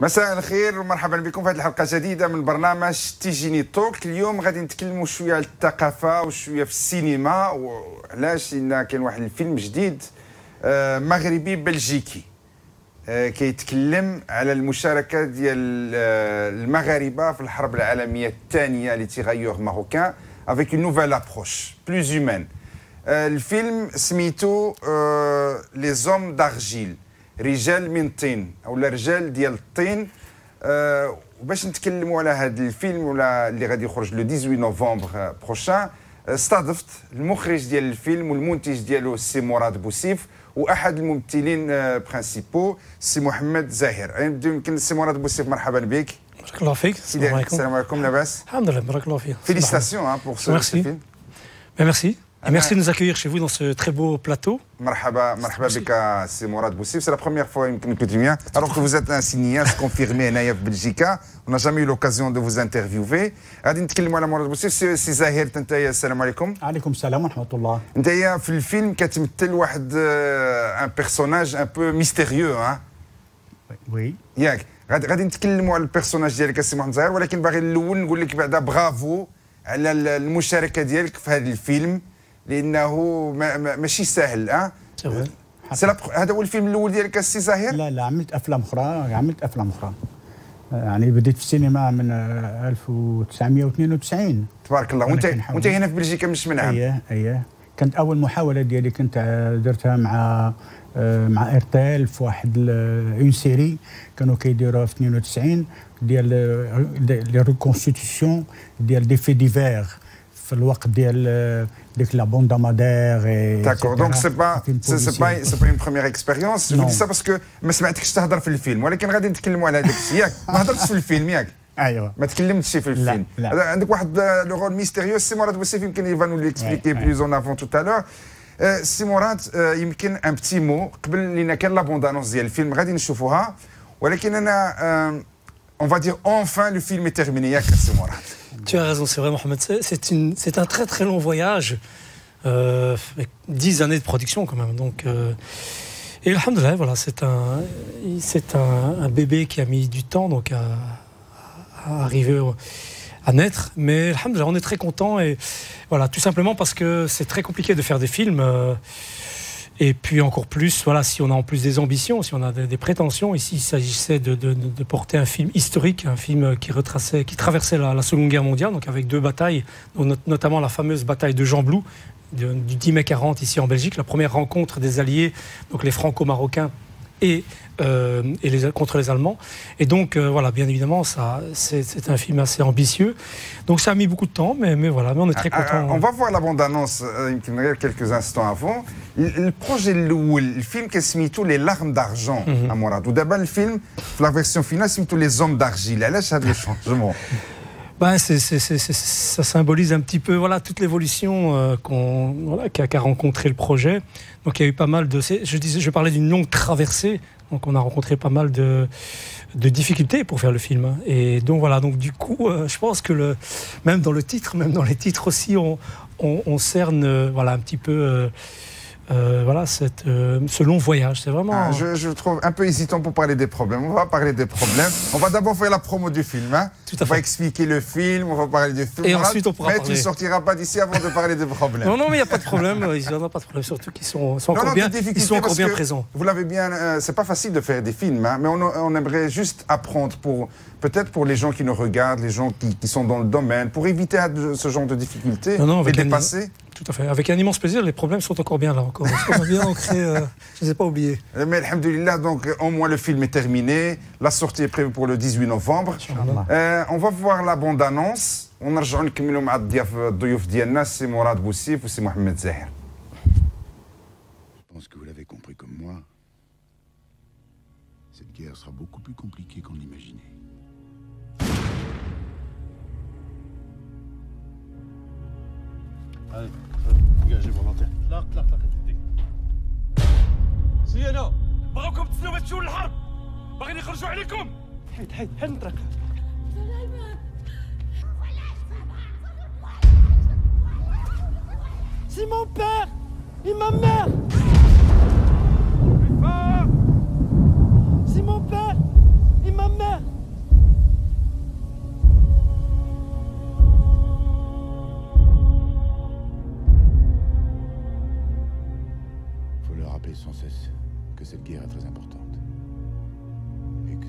مساء الخير ومرحبا بكم في هذه الحلقه جديده من برنامج تيجيني توك. اليوم غادي نتكلموا شويه على الثقافه وشويه في السينما، وعلاش لان كاين واحد الفيلم جديد مغربي بلجيكي كيتكلم على المشاركه ديال المغاربه في الحرب العالميه الثانيه لي تيغايور ماروكان avec une nouvelle approche plus humaine. الفيلم سميتو لي زوم دارجيل، رجال من طين او رجال ديال الطين. وباش نتكلموا على هذا الفيلم ولا اللي غادي يخرج لو 18 نوفمبر بروشان، استضفت المخرج ديال الفيلم والمنتج ديالو السي مراد بوسيف، واحد الممثلين برانسيبو السي محمد زاهر. يمكن السي مراد بوسيف، مرحبا بك. بارك الله فيك. السلام عليكم. السلام عليكم، لاباس؟ الحمد لله، بارك الله فيك. Félicitations pour ce film. Merci. Et merci de nous accueillir chez vous dans ce très beau plateau. مرحبا بك سي مراد بوسيف. C'est la première fois يمكن que tu viens alors que vous êtes un cinéaste confirmé هنايا في بلجيكا. On n'a jamais eu l'occasion de vous interviewer. غادي نتكلموا على مراد بوسيف. سي زاهر، انت السلام عليكم. عليكم السلام ورحمة الله. انت في الفيلم كتمثل واحد ان بيرسوناج ان بو ميستيريو، ها؟ وي. ياك غادي نتكلموا على البيرسوناج ديالك السي محمد زاهر، ولكن باغي الاول نقول لك بعدا برافو على المشاركة ديالك في هذا الفيلم، لانه ماشي سهل. هذا هو الفيلم الاول ديالك السي زاهر؟ لا عملت افلام اخرى. يعني بديت في السينما من 1992. تبارك الله. وانت هنا في بلجيكا من عام؟ اييه كانت اول محاوله ديالي، كنت درتها مع ارتيل في واحد اون سيري كانوا كيديروها في 92 ديال لي ريكونستيتيسيون ديال دي في ديفير في الوقت ديال ديك لا بوندا مادير. D'accord, donc c'est pas une première expérience. Je vous dis ça parce que ما سمعتكش تهضر في الفيلم، ولكن غادي نتكلموا على هذاك الشيء. ياك ما هضرتش في الفيلم، ياك؟ ايوه ما تكلمتش في الفيلم. لا. عندك واحد لو رول ميستيريو. سي مراد بوسيف يمكن يفا نو ليكسبليكي بلوز اون افون توت الور. سي مراد، يمكن ان بتي مو قبل، لان كان لا بوندانونس ديال الفيلم غادي نشوفوها، ولكن انا on va dire enfin le film est terminé. ياك سي مراد؟ Tu as raison, c'est vrai, Mohamed. C'est un très très long voyage, avec 10 années de production quand même. Donc, et alhamdoulilah, voilà, c'est un bébé qui a mis du temps donc à arriver à naître. Mais alhamdoulilah, on est très content, et voilà, tout simplement parce que c'est très compliqué de faire des films. Et puis encore plus, voilà, si on a en plus des ambitions, si on a des prétentions. Ici, il s'agissait de porter un film historique, un film qui traversait la Seconde Guerre mondiale, donc avec deux batailles, notamment la fameuse bataille de Gembloux du 10 mai 40 ici en Belgique, la première rencontre des Alliés, donc les Franco-Marocains et contre les Allemands. Et donc, voilà, bien évidemment, c'est un film assez ambitieux. Donc, ça a mis beaucoup de temps, mais voilà, mais on est très contents. On va voir la bande-annonce quelques instants avant. Le projet le film qui سميتو les larmes d'argent à مراد، ودابا الفيلم في la version finale سميتو les hommes d'argile. علاش هذا الشونجمون؟ Ça symbolise un petit peu, voilà, toute l'évolution qu'a rencontré le projet. Donc il y a eu pas mal de... Je parlais d'une longue traversée, donc on a rencontré pas mal de difficultés pour faire le film. Et donc voilà, donc du coup, je pense que même dans les titres aussi, on cerne voilà, un petit peu... voilà, ce long voyage, c'est vraiment... je trouve un peu hésitant pour parler des problèmes. On va parler des problèmes. On va d'abord faire la promo du film. Tout à fait. On va expliquer le film, on va parler du film. Et ensuite, on pourra parler. Mais tu ne sortiras pas d'ici avant de parler des problèmes. Non, mais il n'y a pas de problème. Il n'y en a pas de problème, surtout qu'ils sont encore bien présents. Vous l'avez bien... c'est pas facile de faire des films, mais on aimerait juste apprendre, peut-être pour les gens qui nous regardent, les gens qui sont dans le domaine, pour éviter ce genre de difficultés, les dépasser. Tout à fait. Avec un immense plaisir. Les problèmes sont encore bien là. On a bien ancré. Je ne les ai pas oubliés. Mais alhamdoulilah, donc au moins le film est terminé. La sortie est prévue pour le 18 novembre. On va voir la bande-annonce. ونرجعوا نكملوا مع الضيوف ديالنا السي مراد بوسيف والسي محمد زاهر. Je pense que vous l'avez compris comme moi. Cette guerre sera beaucoup plus compliquée qu'on l'imaginait. Allez, dégagez volontaire. طلق يديك. زينة بغاوكم تسلموا الحرب، باغيين يخرجوا عليكم. حيد نطرق. C'est mon père et ma mère. C'est mon père et ma mère.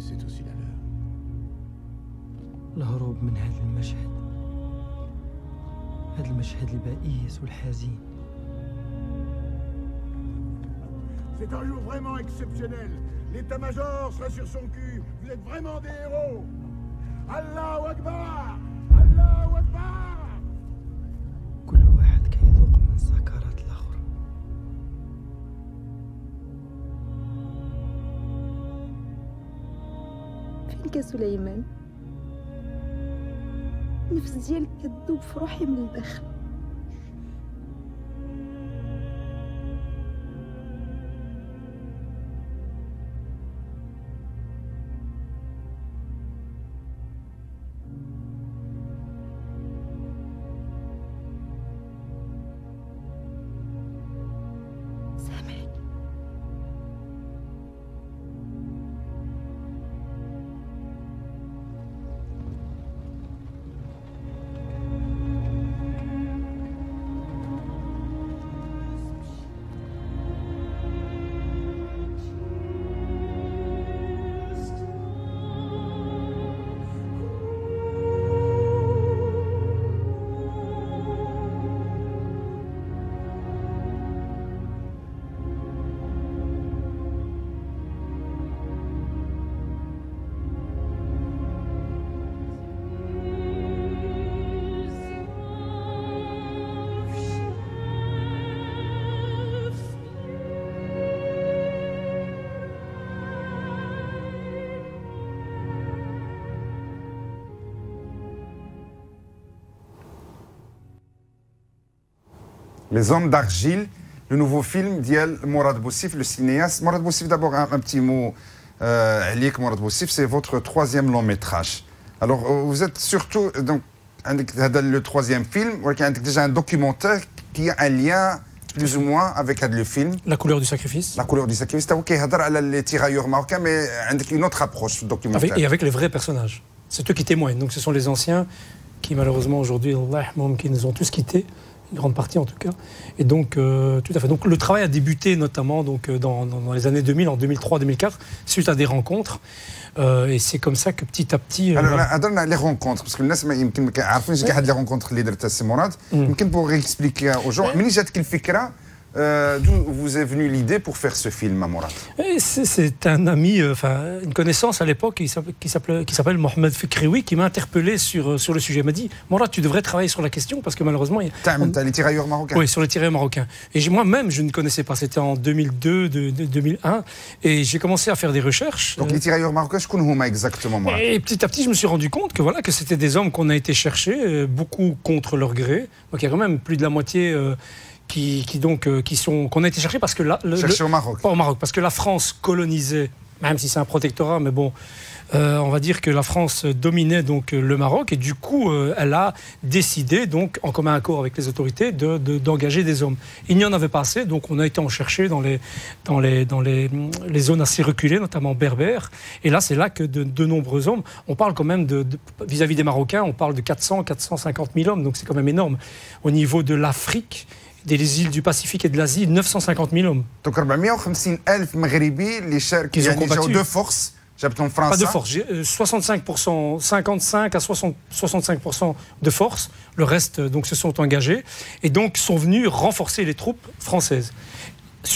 c'est aussi la leur. الهروب من هذا المشهد، هذا المشهد البائس والحزين. C'est un jour vraiment exceptionnel. L'état-major sera sur son cul. Vous êtes vraiment des héros. Allahu Akbar! Allahu Akbar! كل واحد كيذوق من سكرات الآخر. فينك يا سليمان؟ النفس ديالك كتذوب في روحي من الداخل. سامحني. Les Hommes d'Argile, le nouveau film d'Yel Mourad Boussif, le cinéaste. Mourad Boussif, d'abord un petit mot. Aliek Mourad Boussif, c'est votre troisième long métrage. Alors, vous êtes surtout, donc, le troisième film, il y a déjà un documentaire qui a un lien plus ou moins avec le film. La couleur du sacrifice. La couleur du sacrifice. C'est les tirailleurs marocains, mais avec une autre approche documentaire. Et avec les vrais personnages. C'est eux qui témoignent. Donc, ce sont les anciens qui, malheureusement, aujourd'hui, qui nous ont tous quittés. Une grande partie en tout cas. Et donc, tout à fait. Donc, le travail a débuté notamment donc, dans les années 2000, en 2003-2004, suite à des rencontres. Et c'est comme ça que petit à petit... Alors, les rencontres, parce que les gens يمكن les rencontres اللي درتها سي مراد يمكن pour expliquer aux gens منين جاتك الفكرة d'où vous est venue l'idée pour faire ce film à Mourad? C'est un ami, enfin une connaissance à l'époque qui s'appelle Mohamed Fikrioui qui m'a interpellé sur le sujet. Il m'a dit Mourad, tu devrais travailler sur la question parce que malheureusement... T'as les tirailleurs marocains? Oui, sur les tirailleurs marocains. Et moi-même, je ne connaissais pas. C'était en 2002, 2001. Et j'ai commencé à faire des recherches. Donc les tirailleurs marocains, je connais exactement moi. Et petit à petit, je me suis rendu compte que, voilà, que c'était des hommes qu'on a été chercher, beaucoup contre leur gré. Donc il y a quand même plus de la moitié... qu'on a été chercher parce que chercher au Maroc. Pas au Maroc, parce que la France colonisait, même si c'est un protectorat, mais bon, on va dire que la France dominait donc le Maroc et du coup, elle a décidé donc en commun accord avec les autorités d'engager des hommes. Il n'y en avait pas assez, donc on a été en chercher dans les zones assez reculées, notamment berbères. Et là, c'est là que de nombreux hommes. On parle quand même vis-à-vis des Marocains, on parle de 450 000 hommes, donc c'est quand même énorme. Au niveau de l'Afrique, des îles du Pacifique et de l'Asie, 950 000 hommes. Donc 450 000 Maghribi, qui ont combattu deux forces. Pas de force, 65%, 55 à 65% de force. Le reste donc se sont engagés et donc sont venus renforcer les troupes françaises.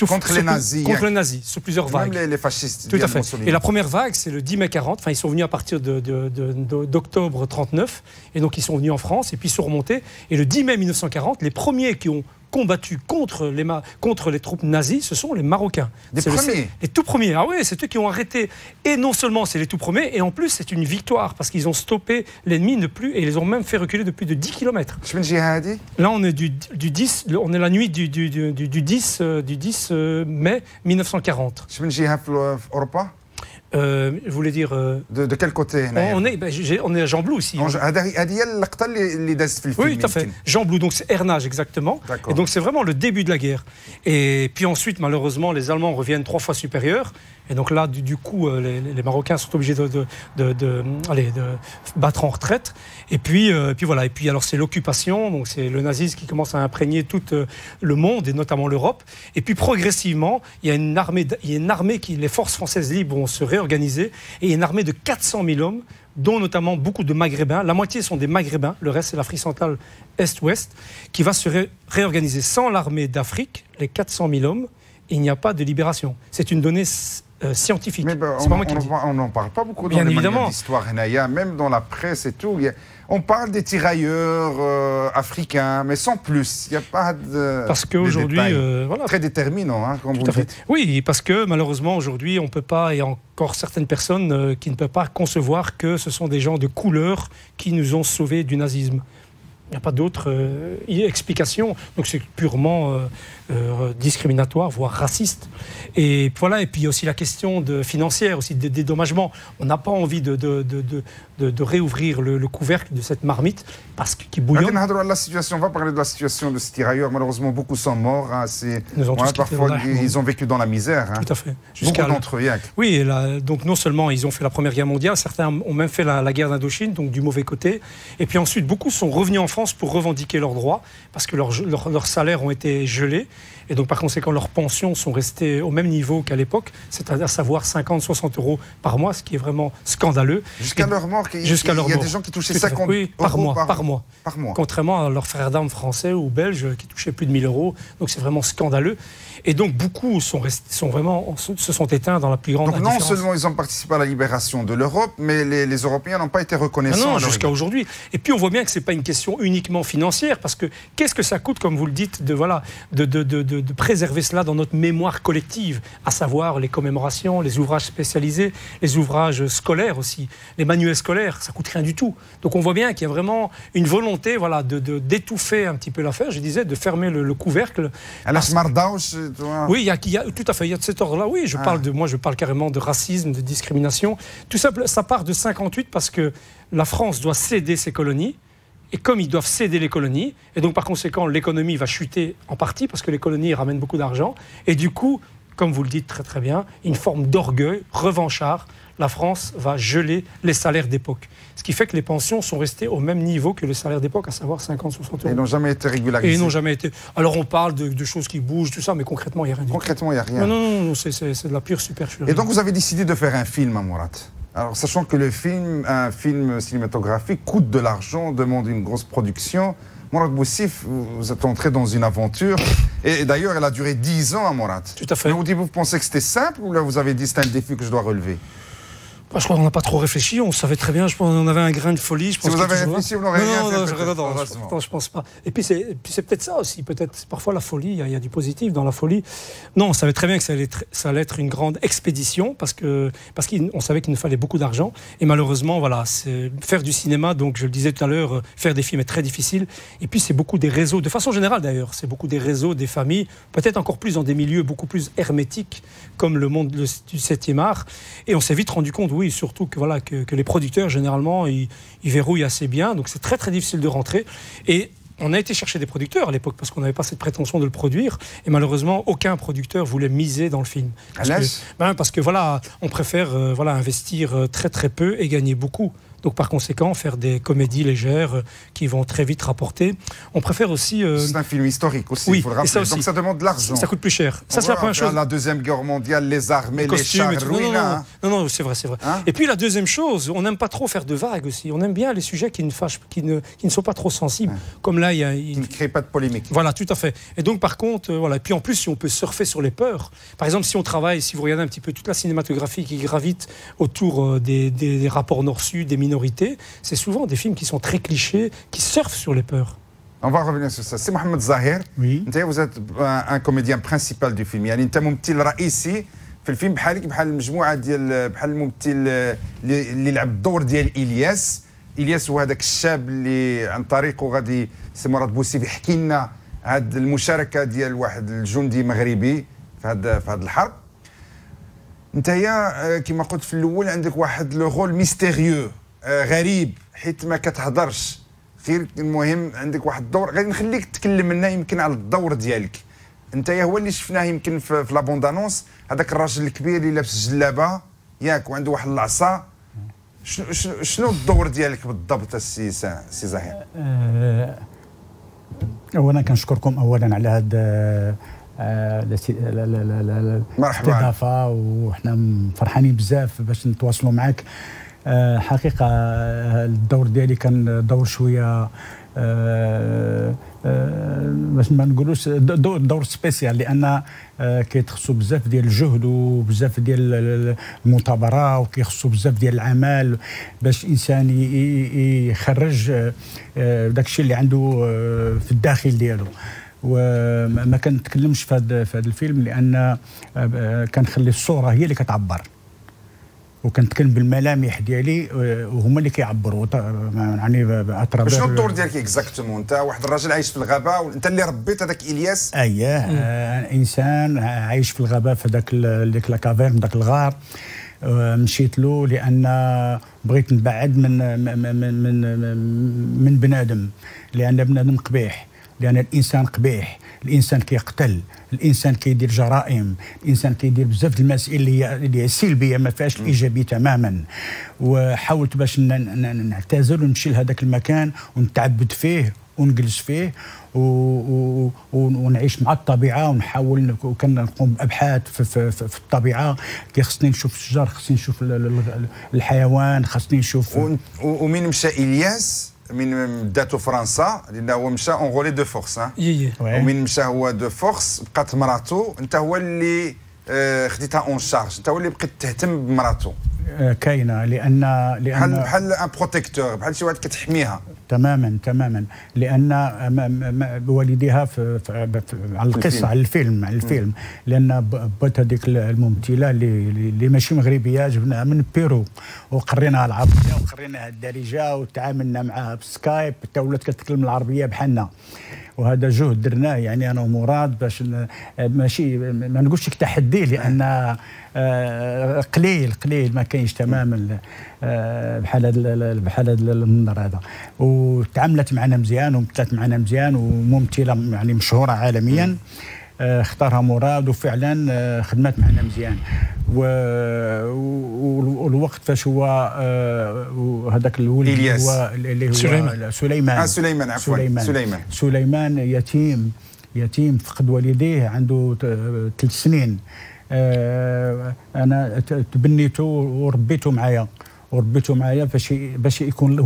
Contre les nazis. Contre les nazis, sur plusieurs vagues. Même les fascistes. Tout à fait. Et la première vague, c'est le 10 mai 40. Enfin, ils sont venus à partir d'octobre 39. Et donc, ils sont venus en France et puis ils sont remontés. Et le 10 mai 1940, les premiers qui ont combattu contre les troupes nazies, ce sont les Marocains. Les premiers? Les tout premiers. Ah oui, c'est eux qui ont arrêté. Et non seulement c'est les tout premiers, et en plus c'est une victoire, parce qu'ils ont stoppé l'ennemi et ils les ont même fait reculer de plus de 10 km. Là, on est du 10, on est la nuit du 10 mai 1940. Je voulais dire... de quel côté? On est à Jean-Blou aussi. Oui, tout à fait. Jean-Blou, donc c'est Ernage exactement. Et donc c'est vraiment le début de la guerre. Et puis ensuite, malheureusement, les Allemands reviennent 3 fois supérieurs. Et donc là, du coup, les Marocains sont obligés de battre en retraite. Et puis voilà. Et puis alors c'est l'occupation, donc c'est le nazisme qui commence à imprégner tout le monde et notamment l'Europe. Et puis progressivement, il y a une armée qui, les forces françaises libres vont se réorganiser. Et il y a une armée de 400 000 hommes, dont notamment beaucoup de Maghrébins. La moitié sont des Maghrébins, le reste c'est l'Afrique centrale Est-Ouest, qui va se réorganiser. Sans l'armée d'Afrique, les 400 000 hommes, il n'y a pas de libération. C'est une donnée scientifique. Mais on n'en parle pas beaucoup dans les manuels d'histoire, même dans la presse et tout. On parle des tirailleurs africains, mais sans plus. Il n'y a pas de. Parce qu'aujourd'hui, voilà. Très déterminant, hein, comme vous le dites. Oui, parce que malheureusement, aujourd'hui, on ne peut pas, et encore certaines personnes qui ne peuvent pas concevoir que ce sont des gens de couleur qui nous ont sauvés du nazisme. Il n'y a pas d'autre explication. Donc c'est purement discriminatoire, voire raciste. Et voilà. Et puis il y a aussi la question financière, aussi des dédommagements. On n'a pas envie de réouvrir le couvercle de cette marmite parce qu'il bouillonne. On va parler de la situation de ces tirailleurs. Malheureusement, beaucoup sont morts. Hein. Parfois, ils ont vécu dans la misère. Hein. Tout à fait. Beaucoup d'entre eux. Oui, et là, donc non seulement ils ont fait la Première Guerre mondiale, certains ont même fait la guerre d'Indochine, donc du mauvais côté. Et puis ensuite, beaucoup sont revenus en France pour revendiquer leurs droits, parce que leurs salaires ont été gelés, et donc par conséquent leurs pensions sont restées au même niveau qu'à l'époque, c'est-à-dire savoir 50-60 euros par mois, ce qui est vraiment scandaleux. Jusqu'à leur mort, il y a des gens qui touchaient 50 euros par mois. Contrairement à leurs frères d'armes français ou belges qui touchaient plus de 1000 euros, donc c'est vraiment scandaleux. Et donc beaucoup se sont éteints dans la plus grande indifférence. Donc non seulement ils ont participé à la libération de l'Europe, mais les Européens n'ont pas été reconnaissants. Non, jusqu'à aujourd'hui. Et puis on voit bien que ce n'est pas une question uniquement financière, parce que qu'est-ce que ça coûte, comme vous le dites, de préserver cela dans notre mémoire collective, à savoir les commémorations, les ouvrages spécialisés, les ouvrages scolaires aussi, les manuels scolaires, ça coûte rien du tout. Donc on voit bien qu'il y a vraiment une volonté d'étouffer un petit peu l'affaire, je disais, de fermer le couvercle. Oui, il y a tout à fait, il y a de cet ordre-là. Oui, je parle carrément de racisme, de discrimination. Tout ça, ça part de 58 parce que la France doit céder ses colonies. Et comme ils doivent céder les colonies, et donc par conséquent l'économie va chuter en partie parce que les colonies ramènent beaucoup d'argent. Et du coup, comme vous le dites très très bien, une forme d'orgueil revanchard. La France va geler les salaires d'époque. Ce qui fait que les pensions sont restées au même niveau que le salaire d'époque, à savoir 50-60 euros. Et n'ont jamais été régularisés. Et n'ont jamais été. Alors on parle de choses qui bougent, tout ça, mais concrètement, il n'y a rien. Concrètement, il n'y a rien. Non, c'est de la pure supercherie. Et donc vous avez décidé de faire un film, Mourad. Alors sachant que un film cinématographique coûte de l'argent, demande une grosse production. Mourad Boussif, vous êtes entré dans une aventure. Et d'ailleurs, elle a duré 10 ans, Mourad. Tout à fait. Vous pensez que c'était simple ou là vous avez dit c'est un défi que je dois relever? Je crois qu'on n'a pas trop réfléchi, on savait très bien, je pense qu'on avait un grain de folie. Si vous avez réfléchi, vous n'aurez rien fait. Non, je pense pas. Et puis c'est peut-être ça aussi, peut-être parfois la folie, il y a du positif dans la folie. Non, on savait très bien que ça allait être une grande expédition parce qu'on savait qu'il nous fallait beaucoup d'argent. Et malheureusement, voilà, faire du cinéma, donc je le disais tout à l'heure, faire des films est très difficile. Et puis c'est beaucoup des réseaux, de façon générale d'ailleurs, c'est beaucoup des réseaux, des familles, peut-être encore plus dans des milieux beaucoup plus hermétiques comme le monde du 7e art. Et on s'est vite rendu compte, oui, surtout que les producteurs, généralement, ils verrouillent assez bien. Donc c'est très très difficile de rentrer. Et on a été chercher des producteurs à l'époque parce qu'on n'avait pas cette prétention de le produire. Et malheureusement, aucun producteur voulait miser dans le film. Parce que voilà, on préfère investir très très peu et gagner beaucoup. Donc par conséquent, faire des comédies légères qui vont très vite rapporter. On préfère aussi... C'est un film historique aussi, oui, il faut le rappeler. Ça aussi, donc ça demande de l'argent. Ça coûte plus cher. Ça, c'est la première chose. La Deuxième Guerre mondiale, les armées, les chars, non, c'est vrai, c'est vrai. Hein? Et puis la deuxième chose, on n'aime pas trop faire de vagues aussi. On aime bien les sujets qui ne sont pas trop sensibles. Comme là, qui ne créent pas de polémique. Voilà, tout à fait. Et donc par contre, voilà. Et puis en plus, si on peut surfer sur les peurs. Par exemple, si vous regardez un petit peu toute la cinématographie qui gravite autour des rapports nord-sud, des minorités, c'est souvent des films qui sont très clichés, qui surfent sur les peurs. On va revenir sur ça. C'est Mohamed Zahir. Oui. Vous êtes un comédien principal du film. يعني انت ممثل رئيسي في الفيلم بحالك بحال المجموعه ديال بحال الممثل اللي لعب الدور ديال إلياس هو هذاك الشاب اللي عن طريقه غادي سي مراد بوسيف يحكي لنا هذه المشاركه ديال واحد الجندي مغربي في هذه الحرب. نتايا كما قلت في الاول عندك واحد لو رول ميستيريو غريب حيت ما كتهضرش غير المهم عندك واحد الدور غادي نخليك تتكلم لنا يمكن على الدور ديالك انت هو اللي شفناه يمكن في لا بوندانونس، هذاك الراجل الكبير اللي لابس الجلابه ياك وعنده واحد العصا. شنو الدور ديالك بالضبط السي زهير؟ اولا كنشكركم اولا على هذا الاستضافه، وحنا فرحانين بزاف باش نتواصلوا معك. حقيقه الدور ديالي كان دور شويه باش ما نقولوش دور سبيسيال، لان كيتخصو بزاف ديال الجهد وبزاف ديال المثابره، وكيخصو بزاف ديال العمل باش الانسان يخرج داك الشيء اللي عنده في الداخل ديالو. وما كنتكلمش في هذا الفيلم لان كنخلي الصوره هي اللي كتعبر، وكنتكلم بالملامح ديالي وهما اللي كيعبروا يعني اترافير. شنو الدور ديالك اكزاكتومون؟ انت واحد الراجل عايش في الغابه وانت اللي ربيت هذاك الياس؟ اييه، انسان عايش في الغابه في ديك لا كافيرن، داك الغار. مشيت له لان بغيت نبعد من بنادم، لان بنادم قبيح، لان الانسان قبيح، الانسان كيقتل، الانسان كيدير جرائم، الانسان كيدير بزاف د المسائل اللي هي سلبيه ما فيهاش الايجابي تماما. وحاولت باش نعتزل ونمشي لهذاك المكان ونتعبد فيه ونجلس فيه ونعيش مع الطبيعه، ونحاول وكنقوم بابحاث في الطبيعه. خصني نشوف الشجر، خصني نشوف الحيوان، خصني نشوف. ومن مشى الياس من داتو فرنسا، لان هو مشى اون غولي دو فورس، ومن مشى هو دو فورس بقات مراتو، انت هو اللي خديتها اون شارج، انت هو اللي بقيت تهتم بمراتو. كاينه لان بحال ان بروتيكتور، بحال شي واحد كتحميها. تماما لان والديها على القصه، على الفيلم لان بات هذيك الممثله اللي ماشي مغربيه، جبناها من بيرو وقريناها العربيه وقريناها الدارجه وتعاملنا معها بسكايب حتى ولات كتكلم العربيه بحالنا. وهذا جهد درناه يعني انا ومراد باش ماشي ما نقولش تحدي، لان قليل ما كاينش تماما بحال هذا المنظر هذا. وتعاملت معنا مزيان ومثلت معنا مزيان، وممثله يعني مشهوره عالميا. اختارها مراد وفعلا خدمت معنا مزيان. والوقت فاش هو هذاك الولد اللي هو سليمان يتيم فقد والديه عنده 3 سنين. انا تبنيته وربيته معايا باش يكون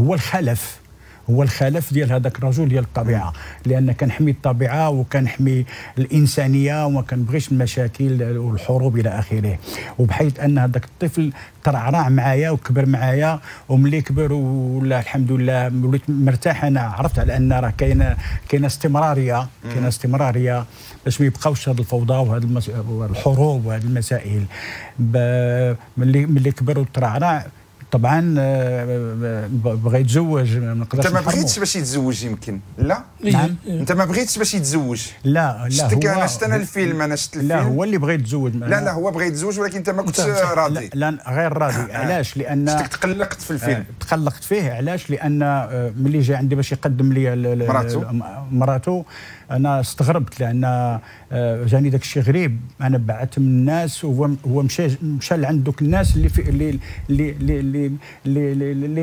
هو الخلف ديال هذاك الرجل ديال الطبيعه، لان كنحمي الطبيعه وكنحمي الانسانيه وما كنبغيش المشاكل والحروب الى اخره. وبحيث ان هذاك الطفل ترعرع معايا وكبر معايا، وملي كبر ولا الحمد لله وليت مرتاح. انا عرفت على ان راه كاينه استمراريه باش ما يبقاوش هذه الفوضى وهذه الحروب وهذه المسائل. ملي كبر وترعرع طبعا بغى يتزوج. ما نقدرش. انت ما بغيتش باش يتزوج يمكن؟ لا نعم. انت ما بغيتش باش يتزوج؟ لا انا شفت الفيلم. لا هو اللي بغى يتزوج. لا هو بغى يتزوج ولكن انت ما كنتش راضي. لا غير راضي. علاش؟ لان شفتك تقلقت في الفيلم. تقلقت فيه. علاش؟ لان ملي جا عندي باش يقدم لي مراته انا استغربت، لان جاني داك الشيء غريب. انا بعثت من الناس وهو مشى لعند دوك الناس اللي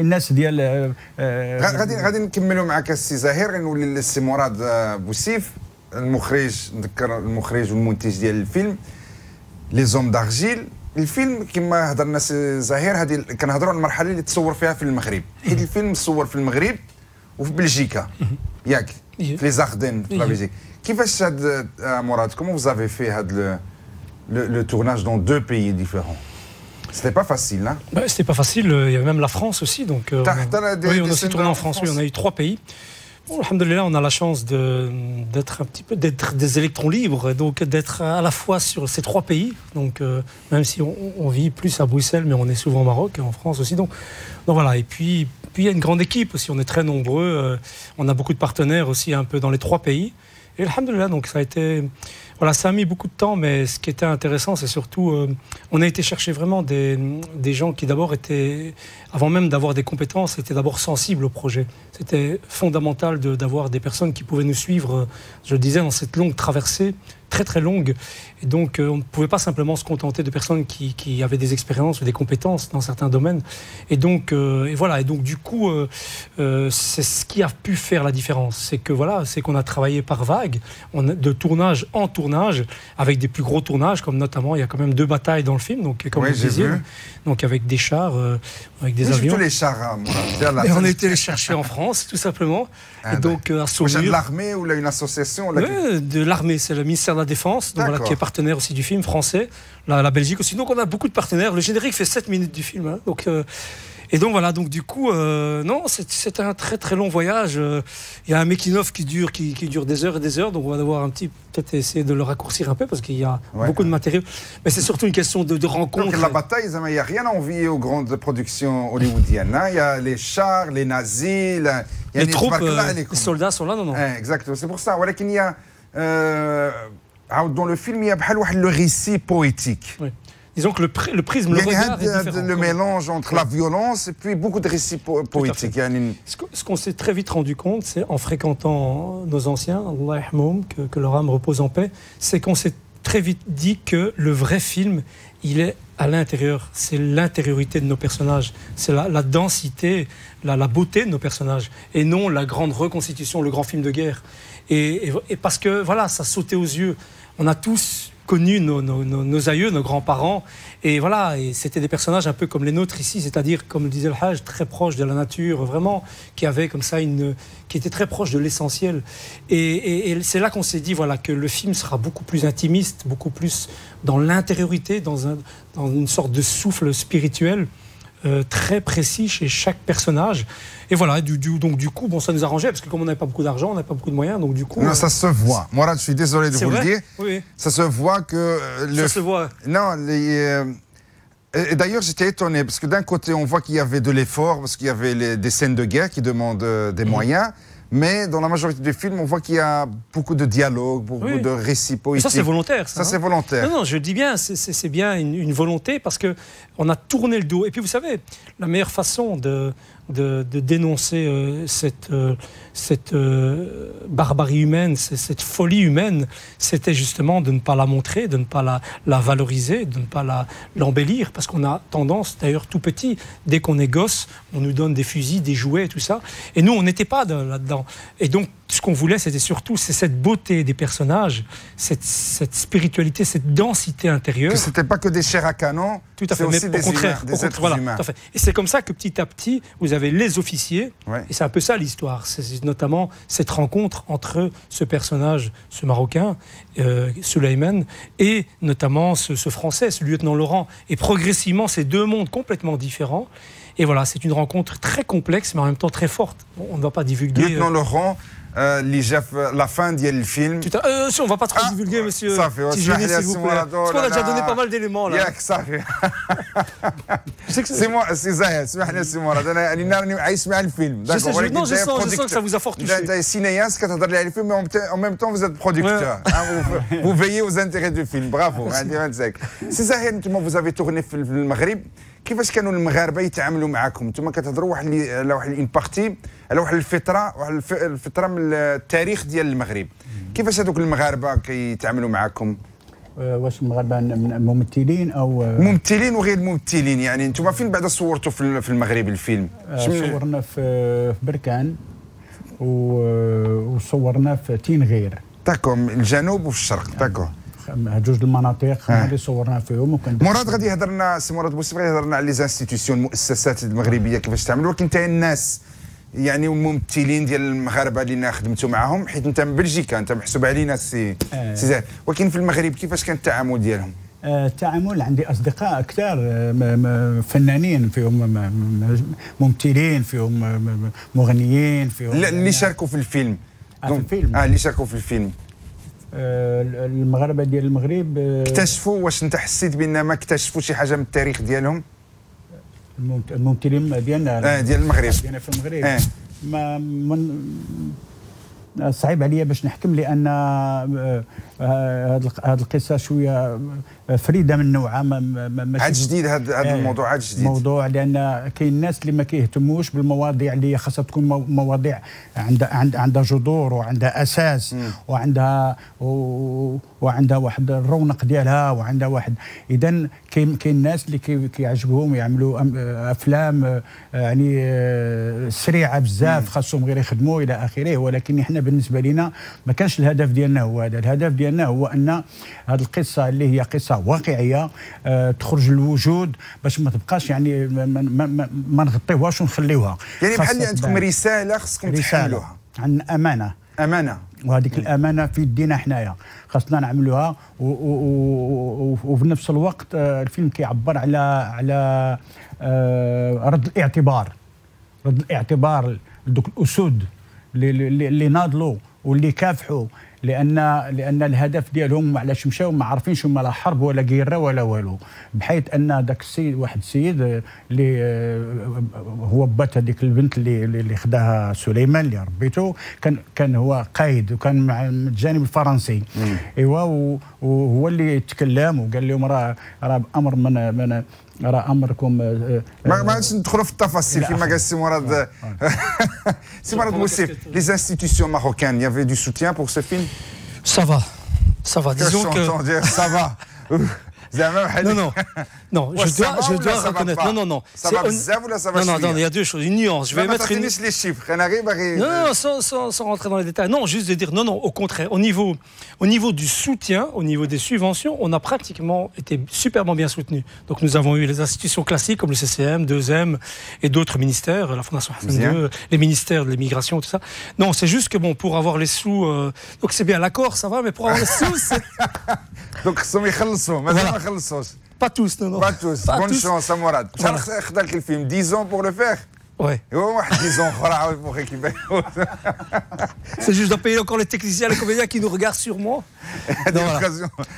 الناس ديال غادي نكملوا معك السي زهير. نولي للسي مراد بوسيف، المخرج. نذكر المخرج والمنتج ديال الفيلم لي زوم دارجيل. الفيلم كما هضرنا السي زهير، هذه كنهضروا على المرحله اللي تصور فيها في المغرب، حيت الفيلم مصور في المغرب وفي بلجيكا ياك، في لي زاردين في بلجيك. كيفاش هاد مراد كومون vous avez fait le tournage dans 2 pays différents? C'était pas facile, hein? Bah, c'était pas facile. Il y avait même la France aussi, donc. Oui, on a aussi tourné en France. Oui, on a eu 3 pays. Bon, alhamdoulilah, on a la chance d'être des électrons libres, donc d'être à la fois sur ces 3 pays. Donc, même si on vit plus à Bruxelles, mais on est souvent au Maroc et en France aussi. Donc voilà. Et puis il y a une grande équipe aussi. On est très nombreux. On a beaucoup de partenaires aussi un peu dans les 3 pays. Et alhamdoulilah, donc ça a été. Voilà, ça a mis beaucoup de temps, mais ce qui était intéressant, c'est surtout, on a été chercher vraiment des gens qui d'abord étaient, avant même d'avoir des compétences, étaient d'abord sensibles au projet. C'était fondamental d'avoir des personnes qui pouvaient nous suivre, je le disais, dans cette longue traversée, très très longue. Et donc on ne pouvait pas simplement se contenter de personnes qui avaient des expériences ou des compétences dans certains domaines. Et donc, et voilà. Et donc du coup, c'est ce qui a pu faire la différence. C'est que voilà, c'est qu'on a travaillé par vagues, de tournage en tournage, avec des plus gros tournages, comme notamment, il y a quand même 2 batailles dans le film, donc comme vous disiez, donc avec des chars, avec des avions. Les chars, et on a été les chercher en France, tout simplement. Et donc à Saumur. De l'armée ou là, une association de l'armée, c'est le ministère de la Défense, donc, voilà, qui est partenaire aussi du film français, la Belgique aussi. Donc on a beaucoup de partenaires. Le générique fait 7 minutes du film. Hein, donc, et donc voilà, donc du coup, non, c'est un très très long voyage. Il y a un making-of qui dure des heures et des heures, donc on va devoir peut-être essayer de le raccourcir un peu parce qu'il y a beaucoup de matériaux. Mais c'est surtout une question de rencontre. Donc la bataille, il n'y a rien à envier aux grandes productions hollywoodiennes. Il y a les chars, les nazis, les troupes, les soldats sont là, non. Exactement, c'est pour ça. Voilà qu'il y a dans le film, il y a le récit poétique. Oui. Disons que le prisme, le regard est différent. Le mélange entre la violence et puis beaucoup de récits poétiques. Ce qu'on s'est très vite rendu compte, c'est en fréquentant nos anciens, Allah yahmoum, que leur âme repose en paix, c'est qu'on s'est très vite dit que le vrai film, il est à l'intérieur. C'est l'intériorité de nos personnages. C'est la densité, la beauté de nos personnages. Et non la grande reconstitution, le grand film de guerre. Et parce que, voilà, ça sautait aux yeux. On a tous connu nos aïeux, nos grands-parents, et voilà, et c'était des personnages un peu comme les nôtres ici, c'est-à-dire, comme le disait le Hajj, très proches de la nature, vraiment, qui avait comme ça qui était très proche de l'essentiel. Et c'est là qu'on s'est dit, voilà, que le film sera beaucoup plus intimiste, beaucoup plus dans l'intériorité, dans une sorte de souffle spirituel très précis chez chaque personnage. Et voilà, donc du coup, bon, ça nous arrangeait, parce que comme on n'avait pas beaucoup d'argent, on n'avait pas beaucoup de moyens, donc du coup... Non, ça se voit. Moi, je suis désolé de vous le dire. Oui. Ça se voit que... Ça se voit. Non, et d'ailleurs, j'étais étonné, parce que d'un côté, on voit qu'il y avait de l'effort, parce qu'il y avait des scènes de guerre qui demandent des moyens, mais dans la majorité des films, on voit qu'il y a beaucoup de dialogues, beaucoup de récits poétiques. Ça, c'est volontaire. Ça, c'est volontaire. Non, je dis bien, c'est bien une volonté, parce qu'on a tourné le dos. Et puis, vous savez, la meilleure façon de dénoncer cette barbarie humaine, cette folie humaine, c'était justement de ne pas la montrer, de ne pas la valoriser, de ne pas l'embellir, parce qu'on a tendance, d'ailleurs tout petit, dès qu'on est gosse, on nous donne des fusils, des jouets, tout ça, et nous on n'était pas là-dedans. Et donc ce qu'on voulait, c'était surtout cette beauté des personnages, cette spiritualité, cette densité intérieure. Que c'était pas que des chairs à canon, tout à fait, mais au contraire, des êtres humains. Tout à fait. Et c'est comme ça que petit à petit, vous avez les officiers, et c'est un peu ça l'histoire. C'est notamment cette rencontre entre ce personnage, ce Marocain, Souleymane, et notamment ce Français, ce lieutenant Laurent. Et progressivement, ces deux mondes complètement différents. Et voilà, c'est une rencontre très complexe, mais en même temps très forte. Bon, on ne va pas divulguer... Lieutenant Laurent, la fin du film. On ne va pas trop divulguer, monsieur. Ça fait, s'il vous plaît. Parce qu'on a déjà donné pas mal d'éléments là. Ça fait. C'est moi, c'est Zahed, c'est moi. Le film. Non, je sens que ça vous a fort touché. Vous êtes cinéaste, quand vous regardez le film, mais en même temps, vous êtes producteur. Vous veillez aux intérêts du film. Bravo. C'est Zahed, vous avez tourné في المغرب. كيفاش كانوا المغاربه يتعاملوا معكم؟ انتم كتهضروا على واحد اون بارتي على واحد الفتره من التاريخ ديال المغرب. كيفاش هذوك المغاربه كيتعاملوا معكم؟ واش المغاربه ممثلين او ممثلين وغير ممثلين، يعني انتم فين بعدا صورتوا في المغرب الفيلم؟ صورنا في بركان وصورنا في تينغير. داكو الجنوب والشرق. داكو جوج المناطق اللي صورنا فيهم. مراد غادي يهضر لنا سي مراد بوسيف غادي يهضر لنا على لي زانستيتيسيون المؤسسات المغربيه كيفاش تعملوا، ولكن حتى الناس يعني الممثلين ديال المغاربه اللي خدمتوا معاهم، حيت انت من بلجيكا انت محسوب علينا سي زاهد، ولكن في المغرب كيفاش كان التعامل ديالهم؟ التعامل عندي اصدقاء كثار فنانين، فيهم ممثلين، فيهم مغنيين، فيهم اللي شاركوا في الفيلم. في الفيلم اللي شاركوا في الفيلم. المغاربه ديال المغرب اكتشفوا، واش انت حسيت بان ما اكتشفوا شي حاجه من التاريخ ديالهم؟ الممثلين ديالنا ديال المغرب ديالنا في المغرب ما صعيب عليا باش نحكم لان هذه القصه شويه فريده من نوعها. عاد جديد هذا الموضوع، عاد جديد موضوع، لان كاين الناس اللي ما كيهتموش بالمواضيع اللي خاصها تكون مواضيع عندها جذور وعندها اساس وعندها واحد الرونق ديالها وعندها واحد. اذا كاين الناس اللي كيعجبهم يعملوا افلام يعني سريعه بزاف، خاصهم غير يخدموا الى اخره. ولكن احنا بالنسبه لنا ما كانش الهدف ديالنا هو هذا. الهدف ديالنا هو ان هذه القصه اللي هي قصه واقعيه تخرج للوجود باش ما تبقاش يعني ما نغطيوهاش ونخليوها. يعني بحال اللي عندكم رساله خصكم تحملوها عن امانه، وهذيك الامانه في يدينا حنايا، خاصنا نعملوها. وفي نفس الوقت الفيلم كيعبر على رد الاعتبار لدوك الاسود اللي ناضلوا واللي كافحوا، لان الهدف ديالهم علاش مشاو ما عارفينش هما لا حرب ولا غيره ولا والو. بحيث ان ذاك السيد، واحد السيد اللي هو بات هذيك البنت اللي خداها سليمان اللي ربيته، كان هو قايد وكان مع الجانب الفرنسي. ايوا وهو اللي تكلم وقال لهم راه امر من راه امركم. ما عادش ندخلوا في التفاصيل كما قال السي مراد. سي مراد بوسيف، les institutions marocaines, il y avait du soutien pour ce film? Ça va. Disons que ça va. Non, je dois reconnaître. Non. Ça va bzaf ou là ça va? Non, il y a deux choses. Une nuance. Je vais mettre une. les chiffres. Non, sans rentrer dans les détails. Non, juste de dire non. Au contraire, au niveau du soutien, au niveau des subventions, on a pratiquement été superbement bien soutenus. Donc nous avons eu les institutions classiques comme le CCM, 2M et d'autres ministères, la Fondation Hassan II, les ministères de l'immigration, tout ça. Non, c'est juste que bon, pour avoir les sous, donc c'est bien l'accord, ça va, mais pour avoir les sous, c'est. Donc خصهم يخلصوا، مازال ما خلصوش. Pas tous, non. Pas tous. Bonne chance à Mourad. شحال خداك الفيلم؟ 10 ans pour le faire? Ouais. واحد 10 ans اخرى pour récupérer. C'est juste de payer encore les techniciens, les comédiens qui nous regardent sûrement.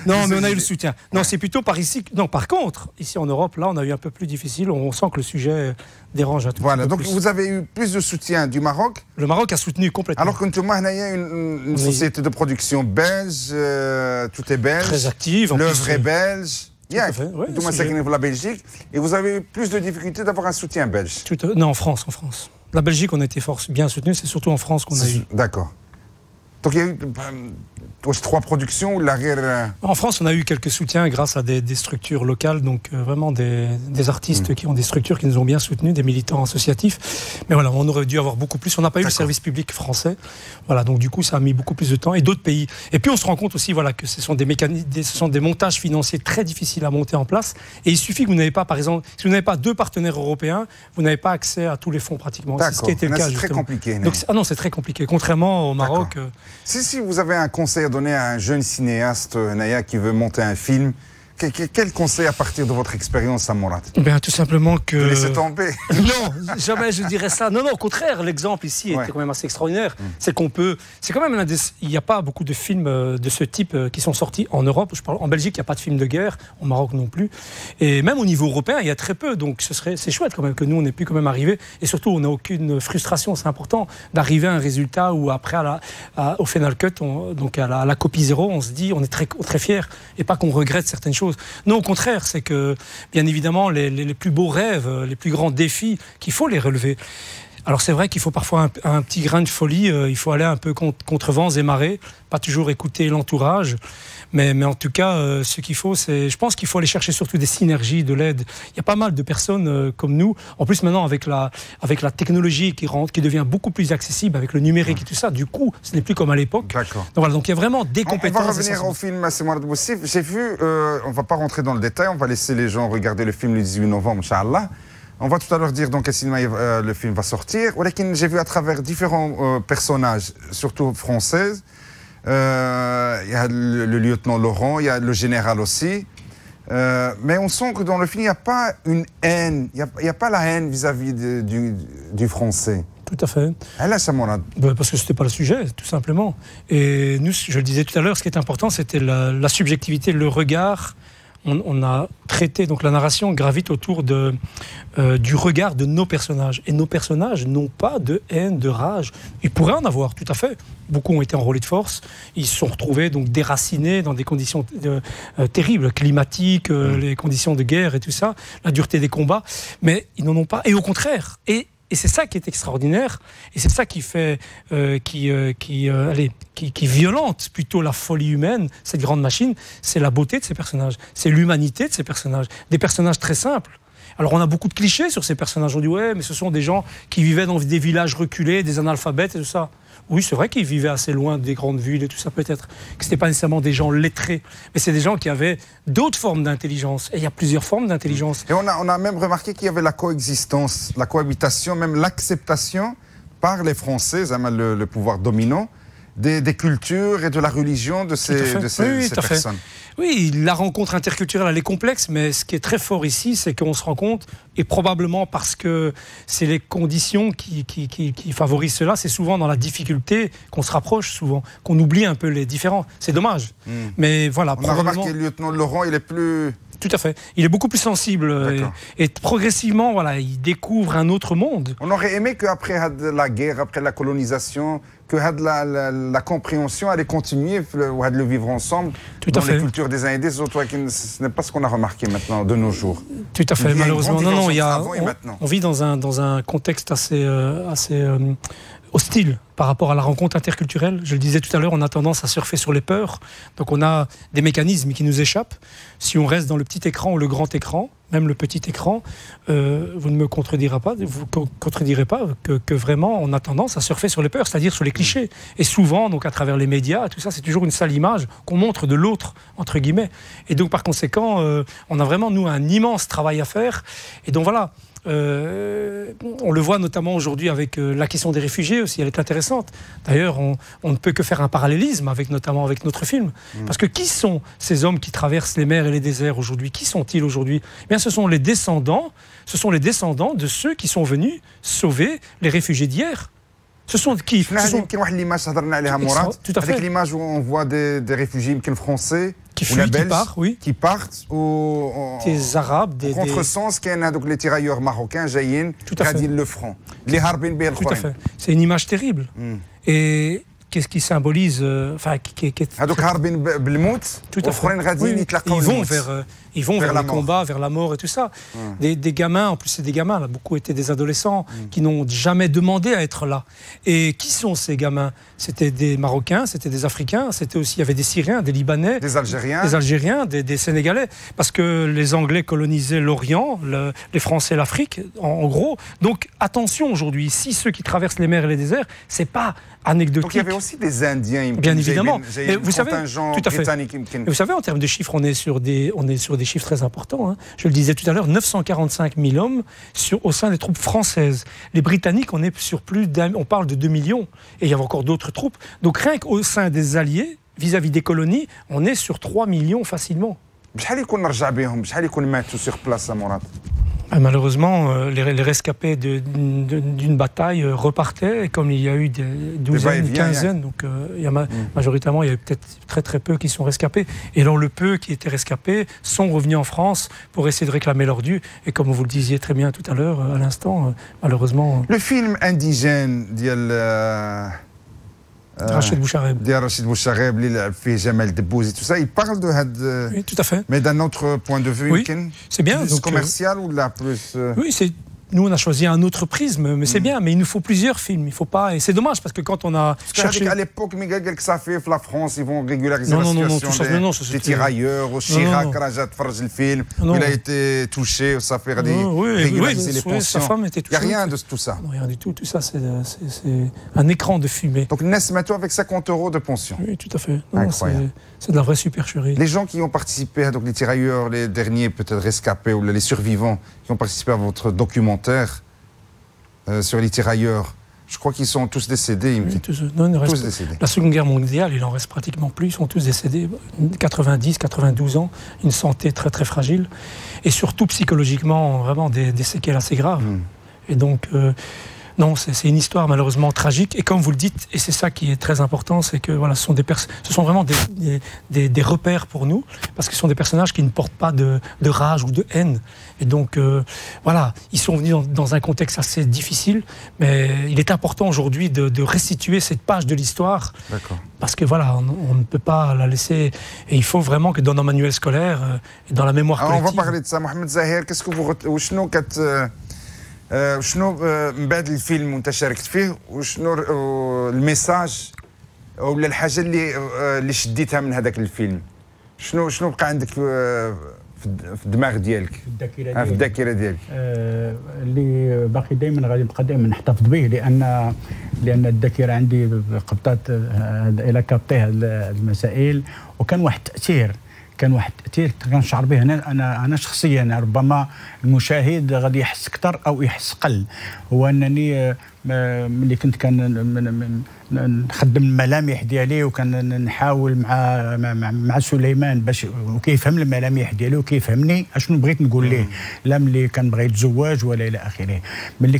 Non, mais on a eu le soutien. Non, c'est plutôt par ici. Non, par contre, ici en Europe, là, on a eu un peu plus difficile. On sent que le sujet dérange un tout petit peu. Voilà, donc vous avez eu plus de soutien du Maroc. Le Maroc a soutenu complètement. Alors que nous avons une société de production belge, tout est belge. Très active. L'œuvre est belge. Tout la Belgique. Et vous avez eu plus de difficultés d'avoir un soutien belge. Non, en France. La Belgique, on a été bien soutenu. C'est surtout en France qu'on a eu. D'accord. Donc il y a eu 3 productions ou l'arrière. En France, on a eu quelques soutiens grâce à des structures locales, donc vraiment des artistes qui ont des structures qui nous ont bien soutenus, des militants associatifs. Mais voilà, on aurait dû avoir beaucoup plus. On n'a pas eu le service public français. Voilà, donc du coup, ça a mis beaucoup plus de temps. Et d'autres pays. Et puis on se rend compte aussi, voilà, que ce sont des montages financiers très difficiles à monter en place. Et il suffit que vous n'avez pas, par exemple, si vous n'avez pas 2 partenaires européens, vous n'avez pas accès à tous les fonds pratiquement. C'est ce qui était le cas. C'est très compliqué. Donc, non, c'est très compliqué. Contrairement au Maroc. Si vous avez un conseil à donner à un jeune cinéaste, Naya, qui veut monter un film, quel conseil à partir de votre expérience, Mourad? Bien, tout simplement que... De laisser tomber. Non, jamais je dirais ça. Non, au contraire, l'exemple ici était quand même assez extraordinaire. C'est qu'on peut... C'est quand même il n'y a pas beaucoup de films de ce type qui sont sortis en Europe. Je parle en Belgique, il n'y a pas de films de guerre, au Maroc non plus. Et même au niveau européen, il y a très peu. Donc c'est chouette quand même que nous, on ait pu quand même arriver. Et surtout, on n'a aucune frustration. C'est important d'arriver à un résultat où après, au Final Cut, donc à la copie 0, on se dit, on est très fiers. Et pas qu'on regrette certaines choses. Non, au contraire, c'est que, bien évidemment, les plus beaux rêves, les plus grands défis, qu'il faut les relever. Alors c'est vrai qu'il faut parfois un petit grain de folie, il faut aller un peu contre vents et marées, pas toujours écouter l'entourage, mais en tout cas, ce qu'il faut, je pense qu'il faut aller chercher surtout des synergies, de l'aide. Il y a pas mal de personnes comme nous, en plus maintenant avec la technologie qui devient beaucoup plus accessible, avec le numérique et tout ça, du coup, ce n'est plus comme à l'époque. D'accord. Donc voilà, donc il y a vraiment des compétences. On va revenir au film Mourad Boussif. J'ai vu, on ne va pas rentrer dans le détail, on va laisser les gens regarder le film le 18 novembre, Inch'Allah. On va tout à l'heure dire dans quel cinéma le film va sortir. J'ai vu à travers différents personnages, surtout françaises. Il y a le lieutenant Laurent, il y a le général aussi. Mais on sent que dans le film, il n'y a pas une haine. Il n'y a pas la haine vis-à-vis du français. Tout à fait. Parce que ce n'était pas le sujet, tout simplement. Et nous, je le disais tout à l'heure, ce qui est important, c'était la subjectivité, le regard on a traité, donc la narration gravite autour du regard de nos personnages. Et nos personnages n'ont pas de haine, de rage. Ils pourraient en avoir, tout à fait. Beaucoup ont été enrôlés de force. Ils se sont retrouvés donc déracinés dans des conditions terribles, climatiques, les conditions de guerre et tout ça, la dureté des combats. Mais ils n'en ont pas. Et au contraire. Et c'est ça qui est extraordinaire, et c'est ça qui fait, qui violente plutôt la folie humaine, cette grande machine, c'est la beauté de ces personnages, c'est l'humanité de ces personnages, des personnages très simples. Alors on a beaucoup de clichés sur ces personnages, on dit ouais, mais ce sont des gens qui vivaient dans des villages reculés, des analphabètes et tout ça. Oui, c'est vrai qu'ils vivaient assez loin des grandes villes et tout ça peut-être, que ce n'étaient pas nécessairement des gens lettrés, mais c'est des gens qui avaient d'autres formes d'intelligence. Et il y a plusieurs formes d'intelligence. Et on a même remarqué qu'il y avait la coexistence, la cohabitation, même l'acceptation par les Français, le pouvoir dominant, des cultures et de la religion de ces personnes. Oui, la rencontre interculturelle, elle est complexe, mais ce qui est très fort ici, c'est qu'on se rend compte, et probablement parce que c'est les conditions qui favorisent cela, c'est souvent dans la difficulté qu'on se rapproche souvent, qu'on oublie un peu les différents. C'est dommage. Mais voilà, on a remarqué le lieutenant Laurent, il est plus... Tout à fait. Il est beaucoup plus sensible et progressivement, voilà, il découvre un autre monde. On aurait aimé qu'après la guerre, après la colonisation, que la compréhension allait continuer, le vivre ensemble dans les cultures des uns et des autres. Ce n'est pas ce qu'on a remarqué maintenant de nos jours. Tout à fait, malheureusement. Non, on vit dans un contexte assez hostile par rapport à la rencontre interculturelle. Je le disais tout à l'heure, on a tendance à surfer sur les peurs. Donc on a des mécanismes qui nous échappent. Si on reste dans le petit écran ou le grand écran, même le petit écran, vous ne me contredirez pas que vraiment on a tendance à surfer sur les peurs, c'est-à-dire sur les clichés. Et souvent, donc à travers les médias, tout ça, c'est toujours une sale image qu'on montre de l'autre, entre guillemets. Et donc par conséquent, on a vraiment, nous, un immense travail à faire. Et donc voilà. On le voit notamment aujourd'hui avec la question des réfugiés aussi, elle est intéressante. D'ailleurs, on ne peut que faire un parallélisme notamment avec notre film. Parce que qui sont ces hommes qui traversent les mers et les déserts aujourd'hui? Qui sont-ils aujourd'hui? Eh bien, ce sont les descendants de ceux qui sont venus sauver les réfugiés d'hier. Ce sont qui? Tout à fait. Avec l'image où on voit des réfugiés français qui fuient, qui partent des Arabes, des contresens, donc les tirailleurs marocains, jaïn, gradient le front. Les harbin. Tout à fait. C'est une image terrible. Et qu'est-ce qui symbolise ils vont vers le combat, vers la mort et tout ça. Des gamins, en plus c'est des gamins, là, beaucoup étaient des adolescents qui n'ont jamais demandé à être là. Et qui sont ces gamins? C'était des Marocains, c'était des Africains, c'était aussi, il y avait des Syriens, des Libanais, des Algériens, des Sénégalais, parce que les Anglais colonisaient l'Orient, les Français l'Afrique, en gros. Donc attention aujourd'hui, si ceux qui traversent les mers et les déserts, c'est pas anecdotique. Donc il y avait aussi des Indiens, bien évidemment. Mais vous savez, tout à fait. Mais vous savez, en termes de chiffres, on est sur des chiffres très importants. Hein. Je le disais tout à l'heure, 945 000 hommes au sein des troupes françaises. Les Britanniques, on est sur on parle de 2 millions. Et il y a encore d'autres troupes. Donc rien qu'au sein des Alliés, vis-à-vis des colonies, on est sur 3 millions facilement. Malheureusement, les rescapés d'une bataille repartaient, et comme il y a eu des douzaines, quinzaines, donc majoritairement, il y a eu peut-être très très peu qui sont rescapés. Et alors le peu qui étaient rescapés sont revenus en France pour essayer de réclamer leur dû. Et comme vous le disiez très bien tout à l'heure, à l'instant, malheureusement... Le film indigène Rachid Bouchareb. Rachid Bouchareb, il fait Jamel Debbouze et tout ça. Il parle de... Oui, tout à fait. Mais d'un autre point de vue, oui, c'est bien. Plus commercial ou là plus... Oui, c'est... Nous, on a choisi un autre prisme, mais c'est bien. Mais il nous faut plusieurs films. Il faut pas. Et c'est dommage parce que quand on a cherché à l'époque, Miguel, que ça fait la France, ils vont régulariser la situation des tirailleurs. Au Chirac, Rajat Farj le film, il a été touché, ça fait régulariser les pensions. Sa femme était touchée. Il n'y a rien de tout ça. Non, rien du tout. Tout ça, c'est un écran de fumée. Donc Nesmeto avec 50 € de pension. Oui, tout à fait. C'est de la vraie supercherie. Les gens qui ont participé, donc les tirailleurs, les derniers peut-être rescapés ou les survivants qui ont participé à votre documentaire sur les tirailleurs, je crois qu'ils sont tous décédés. Oui, tous décédés. La Seconde Guerre mondiale, il en reste pratiquement plus, ils sont tous décédés. 90, 92 ans, une santé très très fragile. Et surtout psychologiquement, vraiment des séquelles assez graves. Et donc... Non, c'est une histoire malheureusement tragique. Et comme vous le dites, et c'est ça qui est très important, c'est que voilà, ce sont vraiment des repères pour nous, parce que ce sont des personnages qui ne portent pas de rage ou de haine. Et donc, voilà, ils sont venus dans un contexte assez difficile, mais il est important aujourd'hui de restituer cette page de l'histoire, parce que voilà, on ne peut pas la laisser. Et il faut vraiment que dans nos manuels scolaires, et dans la mémoire collective... On va parler de ça. Mohamed Zahir, qu'est-ce que vous... شنو من بعد الفيلم وانت شاركت فيه وشنو الميساج ولا الحاجه اللي شديتها من هذاك الفيلم شنو بقى عندك في الدماغ ديالك في الذاكره ديالك اللي باقي دائما غادي نبقى دائما نحتفظ به لان الذاكره عندي قبطات الى كابتي هذه المسائل وكان واحد التاثير كنشعر به انا شخصيا ربما المشاهد غادي يحس اكثر او يحس قل هو انني ملي كنت نخدم الملامح ديالي وكان نحاول مع سليمان باش وكيفهم الملامح ديالي وكيفهمني اشنو بغيت نقول ليه لا ملي كنبغي يتزوج ولا الى اخره ملي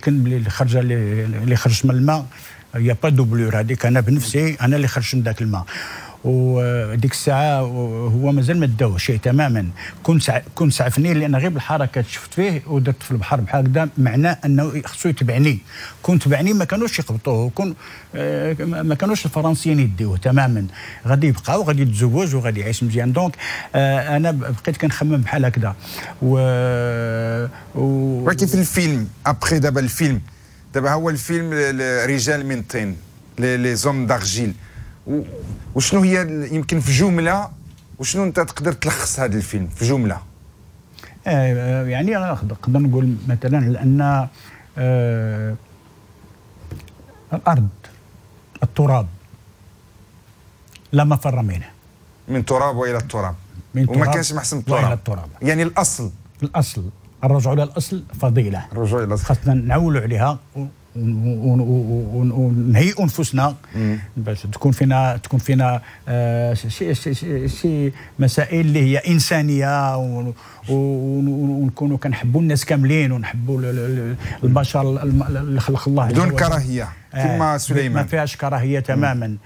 خرجت من الماء يا با دوبلور هذيك انا بنفسي انا اللي خرجت من ذاك الماء وديك الساعه هو مازال ما داو شيء تماما كنت سعفني لان غير بالحركات شفت فيه ودرت في البحر بحال هكذا معناه انه خصو يتبعني كنت تبعني ما كانوش يقبطوه ما كانوش الفرنسيين يديوه تماما غادي يبقى وغادي يتزوج وغادي يعيش مزيان دونك انا بقيت كنخمم بحال هكذا ولكن في الفيلم ابخي دابا الفيلم دابا هو الفيلم رجال من طين لي زوم دارجيل وشنو هي يمكن في جمله وشنو انت تقدر تلخص هذا الفيلم في جمله يعني نقدر نقول مثلا لان الارض التراب لا مفر منه من تراب والى التراب وما كانش محسن التراب يعني الاصل الرجوع الى الاصل فضيله الرجوع الى الاصل خاصنا نعولوا عليها ونهيئوا انفسنا باش تكون فينا شي مسائل اللي هي انسانيه ونكونوا كنحبوا الناس كاملين ونحبوا البشر اللي خلق الله بدون كراهيه كما سليمان ما فيهاش كراهيه تماما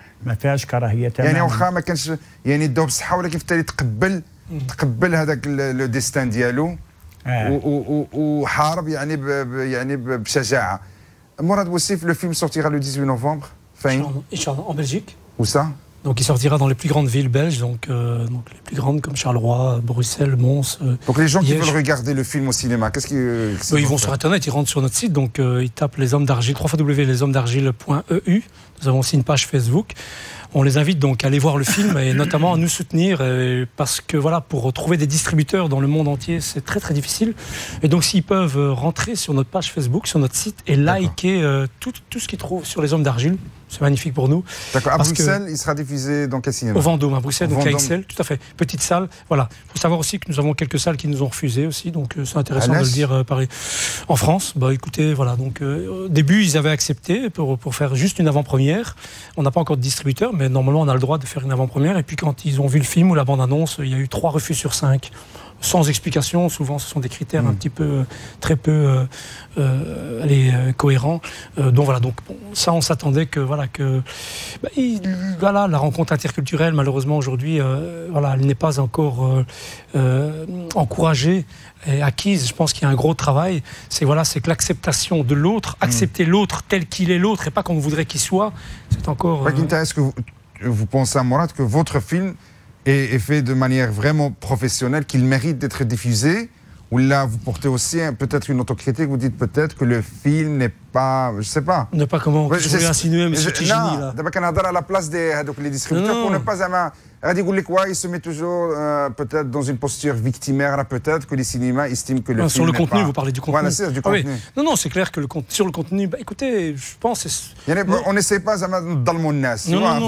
يعني واخا ما كانش يعني داو بصحه ولكن في التالي تقبل هذاك لو ديستان ديالو وحارب يعني بشجاعه. Mourad Boussif, le film sortira le 18 novembre. En Belgique. Où ça? Donc il sortira dans les plus grandes villes belges, donc les plus grandes comme Charleroi, Bruxelles, Mons. Donc les gens qui veulent regarder le film au cinéma, qu'est-ce qu'ils ils vont sur internet, ils rentrent sur notre site, donc ils tapent les hommes d'argile, www.leshomesdargile.eu. Nous avons aussi une page Facebook. On les invite donc à aller voir le film et notamment à nous soutenir parce que voilà, pour retrouver des distributeurs dans le monde entier, c'est très très difficile. Et donc s'ils peuvent rentrer sur notre page Facebook, sur notre site et liker tout ce qu'ils trouvent sur les hommes d'argile, c'est magnifique pour nous. D'accord. À Bruxelles, il sera diffusé dans quel cinéma? Au Vendôme, à Bruxelles, donc à XL, tout à fait. Petite salle, voilà. Il faut savoir aussi que nous avons quelques salles qui nous ont refusé aussi, donc c'est intéressant de le dire en France. Bah écoutez, voilà, donc au début, ils avaient accepté pour faire juste une avant-première. On n'a pas encore de distributeur, mais normalement, on a le droit de faire une avant-première. Et puis quand ils ont vu le film ou la bande-annonce, il y a eu 3 refus sur 5. Sans explication, souvent ce sont des critères un petit peu, très peu cohérents. Donc voilà, donc bon, ça on s'attendait que voilà la rencontre interculturelle malheureusement aujourd'hui, voilà, elle n'est pas encore encouragée et acquise. Je pense qu'il y a un gros travail. C'est que l'acceptation de l'autre, accepter l'autre tel qu'il est l'autre et pas comme on voudrait qu'il soit, c'est encore. Est-ce que vous pensez, Mourad, que votre film est fait de manière vraiment professionnelle, qu'il mérite d'être diffusé? Ou là, vous portez aussi peut-être une autocritique, vous dites peut-être que le film n'est pas, je sais pas. Ne pas comment je voulais insinuer, M. Tijini. Non, d'abord qu'on a à la place des distributeurs pour ne pas avoir. Il se met toujours peut-être dans une posture victimaire, peut-être que les cinémas estiment que le film. Sur le contenu, vous parlez du contenu. Voilà, c'est du contenu. Oui. Non, c'est clair que sur le contenu, bah, écoutez, je pense. On n'essaie pas dans le monde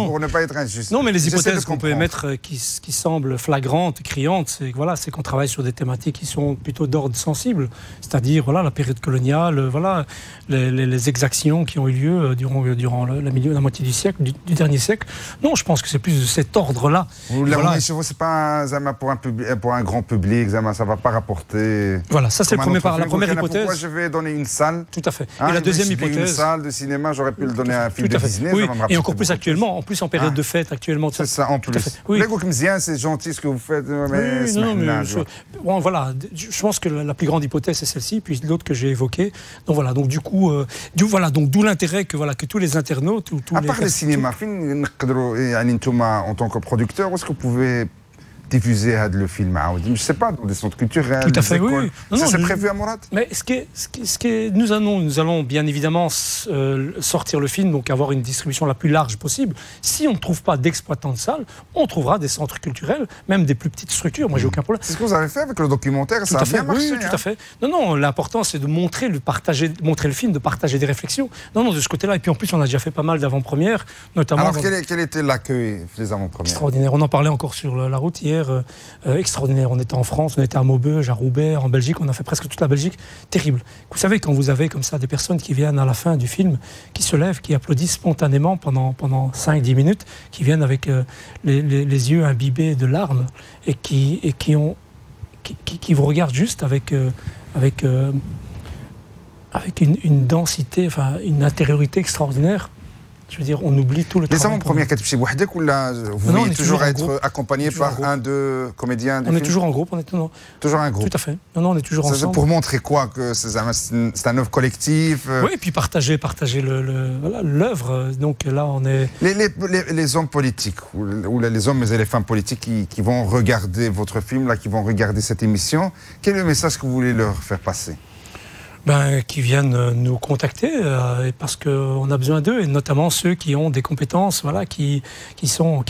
pour ne pas être injuste. Non, mais les hypothèses qu'on peut émettre qui semblent flagrantes, criantes, c'est qu'on travaille sur des thématiques qui sont plutôt d'ordre sensible, c'est-à-dire voilà, la période coloniale, voilà, les les exactions qui ont eu lieu durant la moitié du siècle, du dernier siècle. Non, je pense que c'est plus de cet ordre-là. Voilà. C'est pas pour un grand public, ça ne va pas rapporter. Voilà, ça c'est la première hypothèse. Pourquoi je vais donner une salle? Tout à fait. Et la deuxième hypothèse. Une salle de cinéma, j'aurais pu le donner à un film de Disney. Oui, et encore plus actuellement, en plus en période de fête actuellement. C'est ça, en plus. Oui. C'est gentil ce que vous faites. Mais bon, voilà, je pense que la plus grande hypothèse c'est celle-ci, puis l'autre que j'ai évoquée. Donc voilà, donc du coup, d'où l'intérêt que tous les internautes, à part le cinéma, en tant que producteur, est-ce que vous pouvez diffuser le film? Je ne sais pas, dans des centres culturels, tout à fait, écoles. Oui. C'est prévu à Mourad? Mais nous allons bien évidemment sortir le film, donc avoir une distribution la plus large possible. Si on ne trouve pas d'exploitants de salles, on trouvera des centres culturels, même des plus petites structures. Moi, j'ai aucun problème. C'est ce que vous avez fait avec le documentaire, ça a bien marché. Oui, tout à fait. Non, l'important, c'est de montrer le film, de partager des réflexions. Non, de ce côté-là. Et puis en plus, on a déjà fait pas mal d'avant-premières, notamment. Alors, quel était l'accueil des avant-premières? Extraordinaire. On en parlait encore sur la route hier. Extraordinaire. On était en France, on était à Maubeuge, à Roubaix, en Belgique, on a fait presque toute la Belgique. Terrible. Vous savez, quand vous avez comme ça des personnes qui viennent à la fin du film, qui se lèvent, qui applaudissent spontanément pendant 5-10 minutes, qui viennent avec les yeux imbibés de larmes et qui vous regardent juste avec une densité, enfin une intériorité extraordinaire. Je veux dire, on oublie tout le temps. Les avant-premières, vous voulez toujours être accompagné par un de comédiens? On est toujours en groupe, toujours un groupe. Tout à fait. Non, on est toujours ensemble. C'est pour montrer quoi? Que c'est un œuvre collective? Oui, et puis partager l'œuvre. Donc là, on est... Les hommes politiques, ou les hommes et les femmes politiques qui vont regarder votre film, là, qui vont regarder cette émission, quel est le message que vous voulez leur faire passer? Qui viennent nous contacter parce qu'on a besoin d'eux, et notamment ceux qui ont des compétences, qui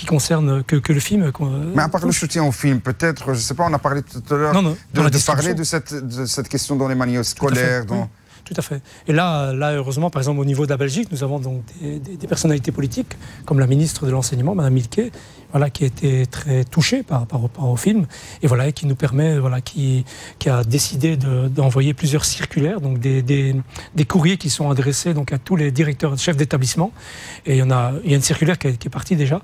concernent que le film. Mais à part le soutien au film, peut-être, je ne sais pas, on a parlé tout à l'heure de parler de cette question dans les manuels scolaires. Tout à fait. Et là, heureusement, par exemple, au niveau de la Belgique, nous avons donc des personnalités politiques, comme la ministre de l'Enseignement, Mme Milquet, qui a été très touchée par rapport au film, et qui nous permet, qui a décidé d'envoyer plusieurs circulaires, donc des courriers qui sont adressés donc à tous les directeurs, chefs d'établissement. Et il y a une circulaire qui est partie déjà,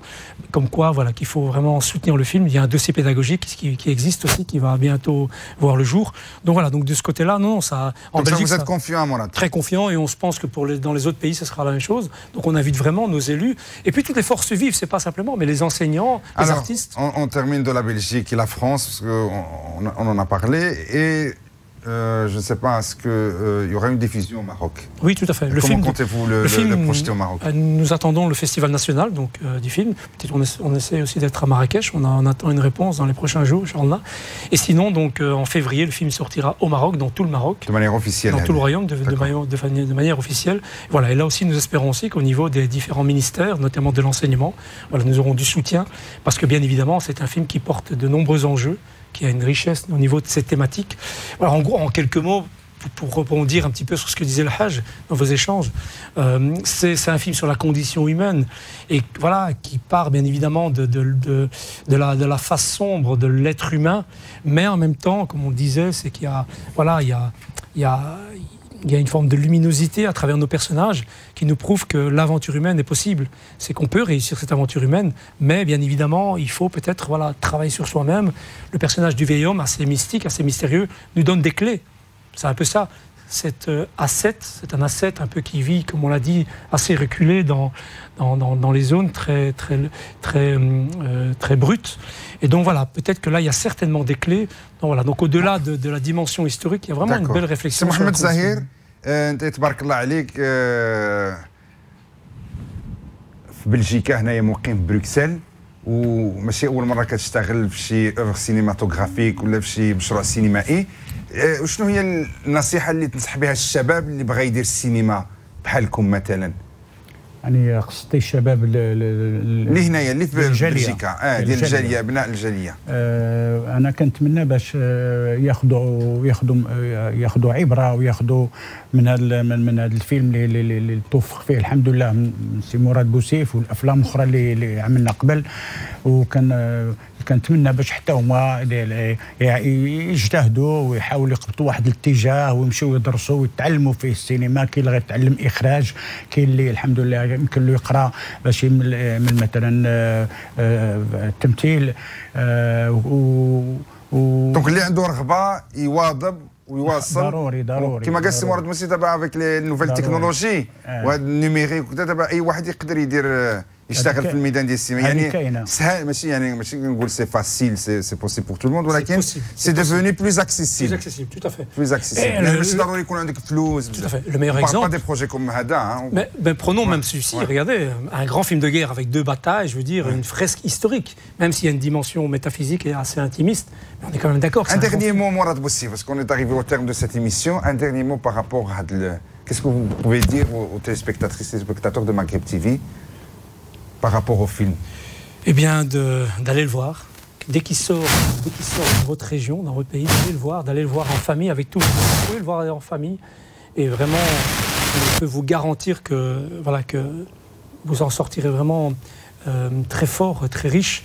comme quoi, qu'il faut vraiment soutenir le film. Il y a un dossier pédagogique qui existe aussi, qui va bientôt voir le jour. Donc de ce côté-là, non, ça. En Belgique, vous êtes confiant, Mourad? Très confiant, et on se pense que dans les autres pays, ce sera la même chose. Donc on invite vraiment nos élus, et puis toutes les forces vives, c'est pas simplement, mais les enseignants, les artistes. On termine de la Belgique et la France, parce qu'on en a parlé, et je ne sais pas, est-ce qu'il y aura une diffusion au Maroc? Oui, tout à fait. Comment comptez-vous le projeter au Maroc? Nous attendons le festival national du film. Peut-être on essaie aussi d'être à Marrakech. On attend une réponse dans les prochains jours, Inch'Allah. Et sinon, en février, le film sortira au Maroc, dans tout le Maroc. De manière officielle. Dans tout le royaume, de manière officielle. Et là aussi, nous espérons aussi qu'au niveau des différents ministères, notamment de l'enseignement, nous aurons du soutien. Parce que, bien évidemment, c'est un film qui porte de nombreux enjeux, qui a une richesse au niveau de cette thématique. En gros, en quelques mots, pour rebondir un petit peu sur ce que disait le Hajj dans vos échanges, c'est un film sur la condition humaine, et qui part bien évidemment de la face sombre de l'être humain, mais en même temps, comme on le disait, c'est qu'il y a une forme de luminosité à travers nos personnages qui nous prouve que l'aventure humaine est possible. C'est qu'on peut réussir cette aventure humaine, mais bien évidemment, il faut peut-être travailler sur soi-même. Le personnage du vieil homme, assez mystique, assez mystérieux, nous donne des clés. C'est un peu ça. C'est un ascète un peu qui vit, comme on l'a dit, assez reculé dans les zones très brutes. Et donc peut-être que là, il y a certainement des clés. Donc au-delà de la dimension historique, il y a vraiment une belle réflexion. C'est Mohamed Zahir, تبارك الله عليك. في بلجيكا هنايا مقيم في بروكسل، وماشي أول مرة كتشتغل في شي أوفر سينماتوغرافيك ولا في شي مشروع سينمائي. وشنو هي النصيحة اللي تنصح بها الشباب اللي بغى يدير السينما بحالكم مثلا؟ يعني قصدي الشباب اللي هنايا اللي في بلجيكا ديال الجاليه، ابناء الجاليه. انا كنتمنى باش ياخذوا عبره وياخذوا من هذا الفيلم اللي توفق فيه الحمد لله من سي مراد بوسيف والافلام الاخرى اللي عملنا قبل، وكان كنتمنى باش حتى هما يجتهدوا ويحاولوا يقبطوا واحد الاتجاه ويمشيو يدرسوا ويتعلموا في السينما. كاين اللي غيتعلم اخراج، كاين اللي الحمد لله يمكن له يقرا باش من مثلا التمثيل دونك اللي عنده رغبه يواظب ويواصل. ضروري كما قال السي مراد بوسي دابا افيك لي نوفيل تكنولوجي وهذا النيميريك وكذا، دابا اي واحد يقدر يدير يشتغل في الميدان ديال السينما. يعني سهل، ماشي نقول سي فاسيل، سي بوسيبل بور تو الموند، ولكن سي ديفوني بلوز اكسيسيبل. tout à fait. بلوز اكسيسيبل. يعني ماشي ضروري يكون عندك فلوس. Tout à fait. Le meilleur exemple. Pas des projets comme هذا. Mais prenons même celui-ci. Regardez, un grand film de guerre avec 2 batailles, je veux dire, une fresque historique, même s'il y a une dimension métaphysique et assez intimiste. Mais on est quand même d'accord. Un dernier mot, Mourad Boussi, parce qu'on est arrivé au terme de cette émission. Un dernier mot par rapport à qu'est-ce que vous pouvez dire aux téléspectatrices et spectateurs de Maghreb TV par rapport au film? Eh bien, d'aller le voir. Dès qu'il sort dans votre région, dans votre pays, d'aller le voir en famille avec tout le monde. Vous pouvez le voir en famille. Et vraiment, je peux vous garantir que vous en sortirez vraiment très fort, très riche.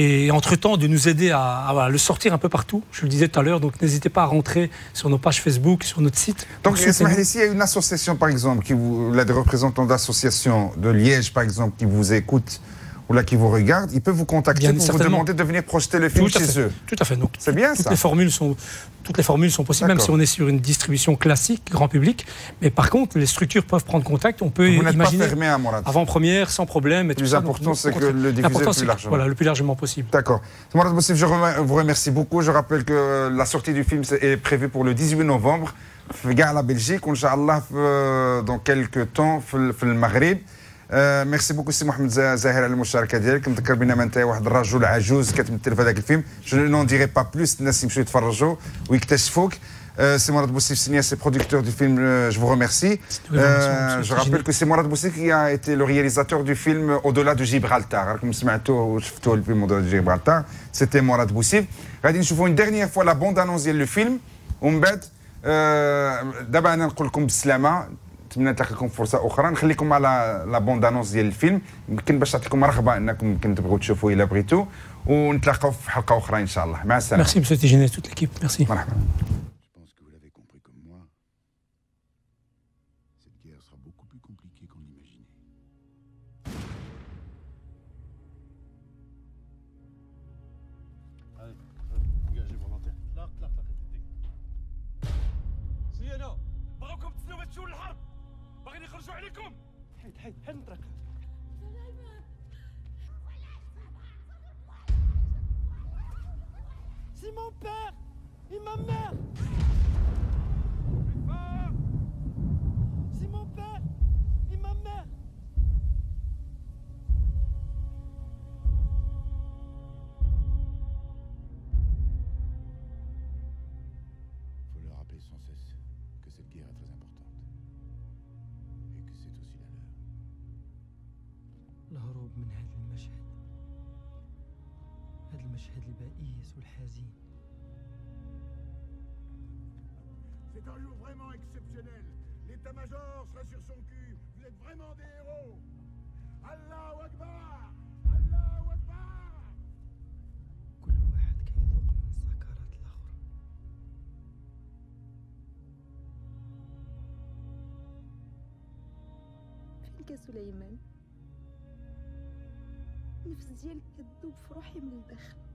Et entre-temps, de nous aider à le sortir un peu partout. Je le disais tout à l'heure, donc n'hésitez pas à rentrer sur nos pages Facebook, sur notre site. Donc, s'il y a une association, par exemple, des représentants d'associations de Liège, par exemple, qui vous écoutent ou là qui vous regardent, ils peuvent vous contacter pour vous demander de venir projeter le film chez eux. Tout à fait. Donc, c'est bien toutes ça. Toutes les formules sont possibles, même si on est sur une distribution classique, grand public. Mais par contre, les structures peuvent prendre contact. On peut imaginer avant-première, sans problème. Le plus important, c'est que le diffuser le plus largement. Voilà, le plus largement possible. D'accord. Mourad Boussif, je vous remercie beaucoup. Je rappelle que la sortie du film est prévue pour le 18 novembre. À la Belgique, Inch'Allah, dans quelques temps, في المغرب. ميرسي بوكو سي محمد زاهر على المشاركه ديالك. نذكر بان انت واحد الرجل عجوز كتمثل في هذاك الفيلم. جو نون ديري با بلوس، الناس يمشيو يتفرجوا ويكتشفوك. C'est Mourad Boussif Signé, c'est producteur du film, je vous remercie. Je rappelle que c'est Mourad Boussif qui a été le réalisateur du film Au-delà de Gibraltar. Comme سمعتوا شفتوا le film Au-delà de Gibraltar, c'était Mourad Boussif. غادي نشوفوا une dernière fois la bande annonce ديال الفيلم ومن بعد دابا انا نقول لكم بالسلامه. نتمنى تلقاكم فرصه اخرى. نخليكم على لا بوند انونس ديال الفيلم، يمكن باش تعطيكم رغبه انكم يمكن تبغوا تشوفوا الا بغيتوا، ونتلاقاو في حلقه اخرى ان شاء الله. مع السلامه. Merci monsieur Tijiné, toute l'équipe. Merci. مرحبا. Je pense que vous l'avez compris comme moi. Cette guerre sera beaucoup plus compliquée qu'on l'imaginait. Allez, dégagez volontaire. زينة بغاوكم تسناو باش تشوفوا الحرب، باغيين يخرجوا عليكم. حيد نطرق. C'est mon père et ma mère. C'est mon père et ma mère. Faut leur rappeler sans cesse que cette guerre est très importante. Et que c'est aussi la leur. الهروب من هذا المشهد، هذا المشهد البائس والحزين. C'est un jour vraiment exceptionnel. L'état-major sera sur son cul. Vous êtes vraiment des héros. Allahu Akbar! Allahu Akbar! كل واحد كيذوق من سكرات الآخر. فينك سليمان؟ النفس ديالك كتذوب في روحي من الداخل.